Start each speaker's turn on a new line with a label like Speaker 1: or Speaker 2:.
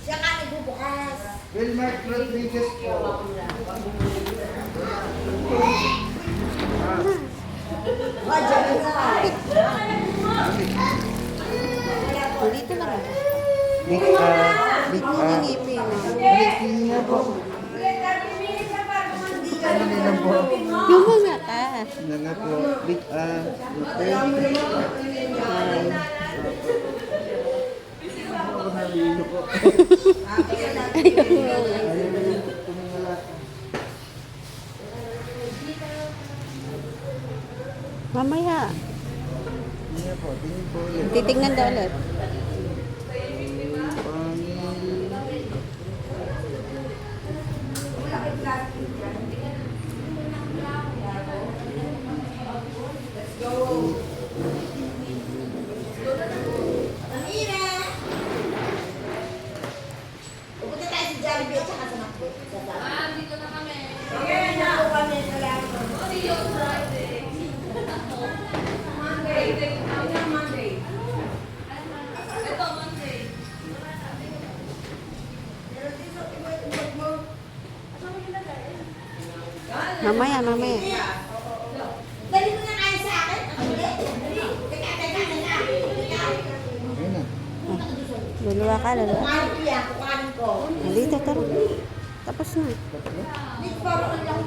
Speaker 1: Siya ka nagbubukas.
Speaker 2: Wilmark Rodriguez po.
Speaker 1: Oh, dyan na.
Speaker 3: Dito na lang.
Speaker 2: Big
Speaker 3: Ngipin.
Speaker 2: breaking na po. Ano nila po?
Speaker 3: Yung mga ka.
Speaker 2: Na nga po. Big okay. Ako nalilo po.
Speaker 3: Mamaya.
Speaker 2: Hindi po. Tingin po ulit.
Speaker 3: Titignan daw ulit.
Speaker 1: Amira! Pupunta tayo sa Jollibee at saka sa Macdo.
Speaker 4: Dito na kami.
Speaker 1: Okay, na ako kami sa lahat.
Speaker 4: See you on Friday. Monday. Monday. Ito, Monday.
Speaker 3: Mamaya.
Speaker 1: Dali mo na kayo sa akin. Ang ulit. Teka.
Speaker 2: Ayun na.
Speaker 3: Luluwa ka.
Speaker 1: Kukain ko yan. Kukain ko.
Speaker 3: Dito, tara. Tapos na.
Speaker 2: Tatlo.
Speaker 1: Hindi, parang ang lang